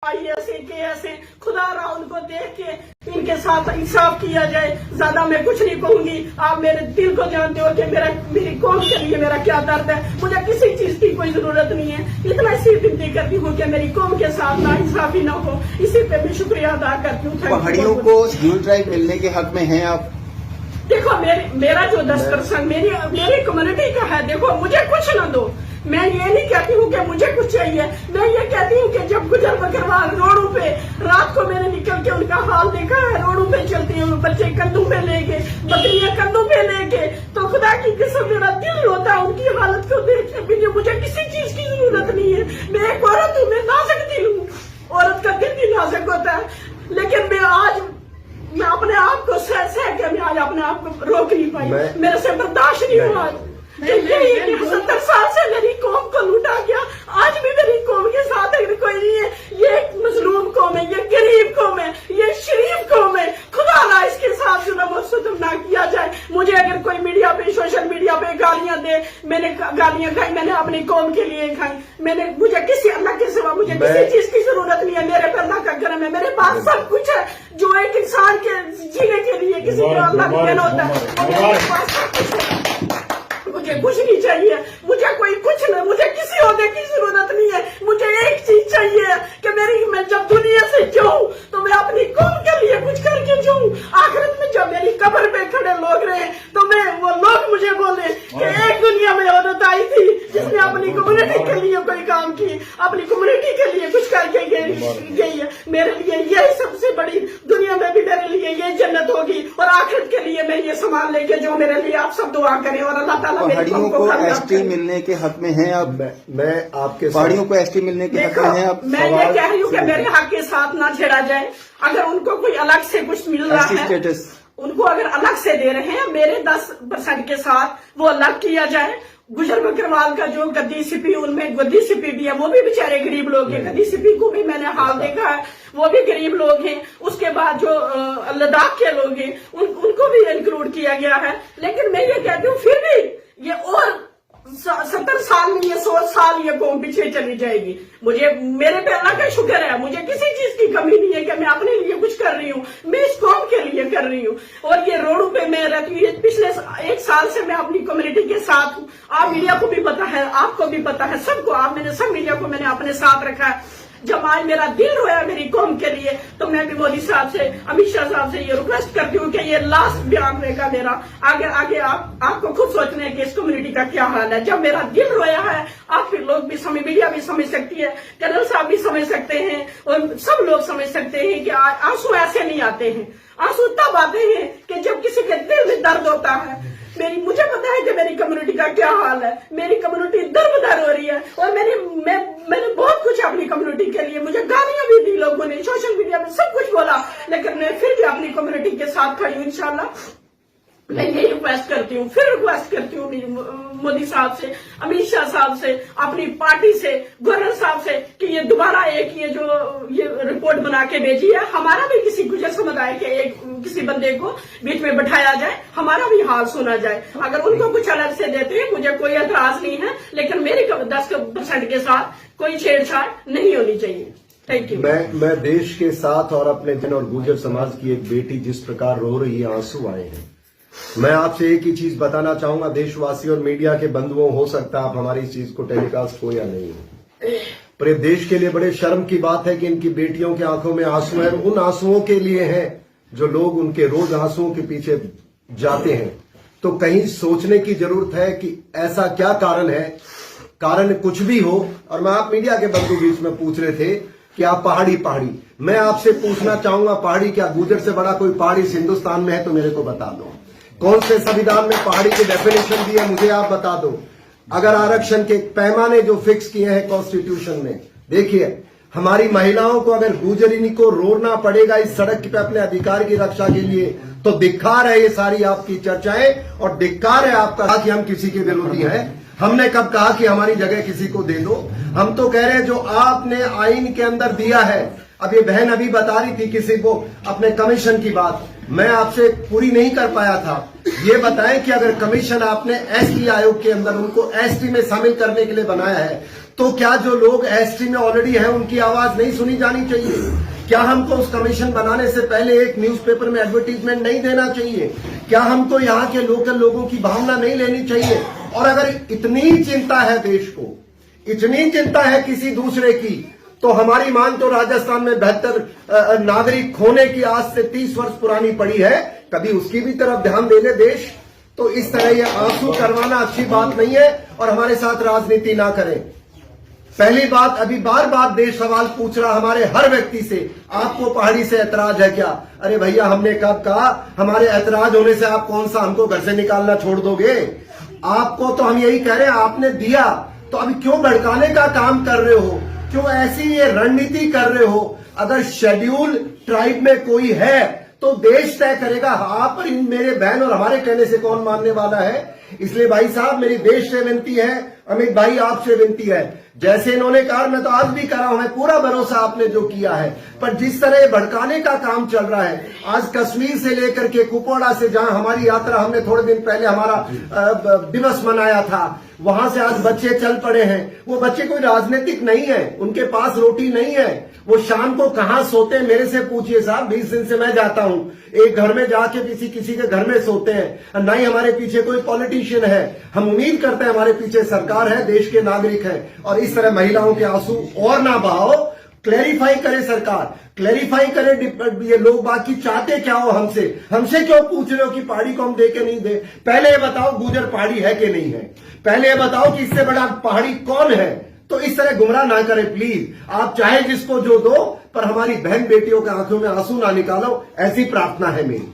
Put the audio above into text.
IAS KS हैं, खुदा रहा उनको देख के इनके साथ इंसाफ किया जाए। ज्यादा मैं कुछ नहीं कहूंगी, आप मेरे दिल को जानते हो कि मेरी कौम के लिए मेरा क्या दर्द है। मुझे किसी चीज की कोई जरूरत नहीं है, इतना सी विनती करती हूँ कि मेरी कौम के साथ ना इंसाफी ना हो। इसी पे मैं शुक्रिया अदा करती हूँ। पहाड़ियों को शेड्यूल ट्राइब मिलने के हक में हैं आप? देखो मेरा जो दस्तर संघ मेरी कम्युनिटी का है, देखो मुझे कुछ न दो, मैं ये नहीं कहती हूँ कि मुझे कुछ चाहिए, मैं ये कहती हूँ कि जब गुजर बकरवाल रोडों पे रात को मैंने निकल के उनका हाल देखा है, रोडों पे चलती हुए बच्चे कंधों पे लेके, बकरियां कंधों पे लेके, तो खुदा की कसम मेरा दिल रोता है उनकी हालत को देख के। मुझे किसी चीज की जरूरत नहीं है, मैं एक औरत हूँ, मैं नाजुक दिल हूँ, औरत का दिल भी नाजुक होता है, लेकिन मैं अपने आप को सह के मैं आज अपने आप को रोक नहीं पाई, मेरे से बर्दाश्त नहीं हुआ। 70 साल से मेरी कौम को लूटा गया, आज भी मेरी कौम के साथ अगर कोई नहीं है। ये एक मजलूम कौम है, ये गरीब कौम है, ये शरीफ कौम है। खुदा ना इसके साथ जुल्म और सितम ना किया जाए। मुझे अगर कोई मीडिया पे, सोशल मीडिया पे गालियां दे, मैंने गालियां खाई, मैंने अपनी कौम के लिए खाई। मुझे किसी अल्लाह के सिवा मुझे किसी चीज की जरूरत नहीं है। मेरे पे अल्लाह का करम है, मेरे पास सब कुछ है जो एक इंसान के जीने के लिए किसी को अल्लाह का देना होता है। मेरे पास सब कुछ है, मुझे कुछ नहीं चाहिए, मुझे कोई कुछ नहीं, मुझे किसी होने की जरूरत नहीं है। मुझे एक चीज चाहिए कि मैं जब दुनिया से जाऊं तो मैं अपनी कौम के लिए कुछ करके जाऊं। आखिरत में जब मेरी कब्र पे खड़े लोग रहे तो वो लोग मुझे बोले कि एक दुनिया में औरत आई थी जिसने अपनी कम्युनिटी के लिए कोई काम की, अपनी कम्युनिटी के लिए कुछ करके गई है। मेरे लिए यही सबसे बड़ी, दुनिया में भी मेरे लिए ये जन्नत होगी, और आखिरत के लिए मैं ये सामान लेके जो मेरे लिए आप सब दुआ करें, और अल्लाह ताला पहाड़ियों को ST मिलने के हक में हैं आप? मैं आपके पहाड़ियों को ST मिलने के हक में हैं आप? मैं ये कह रही हूँ कि मेरे हक के साथ ना छेड़ा जाए। अगर उनको कोई अलग से कुछ मिल रहा है, उनको अगर अलग से दे रहे हैं, मेरे 10% के साथ वो अलग किया जाए। गुजर बकरवाल का जो गद्दी सिपी, उनमें गद्दी सिपी भी है, वो भी बेचारे गरीब लोग हैं। गद्दी सिपी को भी मैंने हाल देखा है, वो भी गरीब लोग हैं। उसके बाद जो लद्दाख के लोग हैं उनको भी इंक्लूड किया गया है। लेकिन मैं ये कहती हूँ फिर भी ये और 70 साल में, ये 100 साल ये कौम पीछे चली जाएगी। मेरे पे अल्लाह का शुक्र है, मुझे किसी चीज की कमी नहीं है कि मैं अपने लिए कुछ कर रही हूँ, मैं इस कौम के लिए कर रही हूँ। और ये रोडों पे मैं रहती हूँ, पिछले 1 साल से मैं अपनी कम्युनिटी के साथ हूँ। आप मीडिया को भी पता है, आपको भी पता है, सबको, सब मीडिया को मैंने अपने साथ रखा है। जब आज मेरा दिल रोया मेरी कौम के लिए, तो मैं भी मोदी साहब से, अमित शाह साहब से ये रिक्वेस्ट करती हूँ कि ये लास्ट बयान रहेगा मेरा। आगे आपको खुद सोचना है कि इस कम्युनिटी का क्या हाल है। जब मेरा दिल रोया है, आप फिर लोग भी मीडिया भी समझ सकती है, कर्नल साहब भी समझ सकते हैं, और सब लोग समझ सकते हैं कि आंसू ऐसे नहीं आते हैं। आंसू तब आते हैं कि जब किसी के दिल में दर्द होता है। मुझे पता है कि मेरी कम्युनिटी का क्या हाल है, मेरी कम्युनिटी दर हो रही है, और मैंने बहुत कुछ अपनी कम्युनिटी के लिए, मुझे गालियां भी दी लोगों ने, सोशल मीडिया में सब कुछ बोला, लेकिन मैं फिर भी अपनी कम्युनिटी के साथ खड़ी हूँ। इंशाल्लाह मैं ये रिक्वेस्ट करती हूँ, फिर रिक्वेस्ट करती हूँ मोदी साहब से, अमित शाह साहब से, अपनी पार्टी से, गवर्नर साहब से, कि ये दोबारा ये जो रिपोर्ट बना के भेजी है, हमारा भी किसी गुजर समुदाय के किसी बंदे को बीच में बैठाया जाए, हमारा भी हाल सुना जाए। अगर उनको कुछ अलग से देते हैं, मुझे कोई एतराज नहीं है, लेकिन मेरी 10% के साथ कोई छेड़छाड़ नहीं होनी चाहिए। Thank you. मैं देश के साथ और अपने जन और गुर्जर समाज की एक बेटी जिस प्रकार रो रही है, आंसू आए हैं, मैं आपसे एक ही चीज बताना चाहूंगा, देशवासी और मीडिया के बंधुओं, हो सकता है आप हमारी इस चीज को टेलीकास्ट हो या नहीं हो, पर देश के लिए बड़े शर्म की बात है कि इनकी बेटियों की आंखों में आंसू है। उन आंसुओं के लिए हैं जो लोग उनके रोज आंसुओं के पीछे जाते हैं। तो कहीं सोचने की जरूरत है कि ऐसा क्या कारण है। कारण कुछ भी हो, और मैं आप मीडिया के बंधु बीच में पूछ रहे थे कि आप पहाड़ी, मैं आपसे पूछना चाहूंगा, पहाड़ी क्या गुजर से बड़ा कोई पहाड़ी इस हिंदुस्तान में है? तो मेरे को बता दो, कौन से संविधान में पहाड़ी की डेफिनेशन दी है, मुझे आप बता दो। अगर आरक्षण के पैमाने जो फिक्स किए हैं कॉन्स्टिट्यूशन में, देखिए हमारी महिलाओं को अगर गुजरिनी को रोना पड़ेगा इस सड़क पे अपने अधिकार की रक्षा के लिए, तो धिक्कार है ये सारी आपकी चर्चाएं, और धिक्कार है आपका कि हम किसी के विरोधी हैं। हमने कब कहा कि हमारी जगह किसी को दे दो? हम तो कह रहे हैं जो आपने आइन के अंदर दिया है। अब ये बहन अभी बता रही थी किसी को अपने कमीशन की बात, मैं आपसे पूरी नहीं कर पाया था। ये बताएं कि अगर कमीशन आपने ST आयोग के अंदर उनको ST में शामिल करने के लिए बनाया है, तो क्या जो लोग एसटी में ऑलरेडी हैं उनकी आवाज नहीं सुनी जानी चाहिए? क्या हमको उस कमीशन बनाने से पहले एक न्यूज़पेपर में एडवर्टीजमेंट नहीं देना चाहिए? क्या हमको यहाँ के लोकल लोगों की भावना नहीं लेनी चाहिए? और अगर इतनी चिंता है देश को, इतनी चिंता है किसी दूसरे की, तो हमारी मांग तो राजस्थान में 72 नागरिक खोने की आज से 30 वर्ष पुरानी पड़ी है, कभी उसकी भी तरफ ध्यान दे ले देश। तो इस तरह ये आंसू करवाना अच्छी बात नहीं है और हमारे साथ राजनीति ना करें। पहली बात, अभी बार बार देश सवाल पूछ रहा हमारे हर व्यक्ति से, आपको पहाड़ी से ऐतराज है क्या? अरे भैया, हमने कब कहा हमारे ऐतराज होने से आप कौन सा हमको घर से निकालना छोड़ दोगे? आपको तो हम यही कह रहे हैं, आपने दिया तो अभी क्यों भड़काने का काम कर रहे हो? क्यों ऐसी ये रणनीति कर रहे हो? अगर शेड्यूल ट्राइब में कोई है तो देश तय करेगा। आप पर मेरे बहन और हमारे कहने से कौन मानने वाला है? इसलिए भाई साहब, मेरी देश से विनती है, अमित भाई आपसे विनती है, जैसे इन्होंने कहा मैं तो आज भी कर रहा हूं, मैं पूरा भरोसा आपने जो किया है, पर जिस तरह भड़काने का काम चल रहा है, आज कश्मीर से लेकर के कुपवाड़ा से जहां हमारी यात्रा, हमने थोड़े दिन पहले हमारा दिवस मनाया था, वहां से आज बच्चे चल पड़े हैं। वो बच्चे कोई राजनीतिक नहीं है, उनके पास रोटी नहीं है, वो शाम को कहां सोते हैं मेरे से पूछिए साहब। 20 दिन से मैं जाता हूं, एक घर में जाके किसी के घर में सोते हैं, ना ही हमारे पीछे कोई पॉलिटिशियन है। हम उम्मीद करते हैं हमारे पीछे सरकार है, देश के नागरिक है, और इस तरह महिलाओं के आंसू और ना बहाओ। क्लैरिफाई करे सरकार, क्लैरिफाई करे ये लोग बाकी चाहते क्या हो हमसे क्यों पूछ रहे हो कि पहाड़ी को हम दे के नहीं दे? पहले ये बताओ गुर्जर पहाड़ी है कि नहीं है? पहले ये बताओ कि इससे बड़ा पहाड़ी कौन है? तो इस तरह गुमराह ना करें प्लीज। आप चाहे जिसको जो दो, पर हमारी बहन बेटियों के आंखों में आंसू ना निकालो, ऐसी प्रार्थना है मेरी।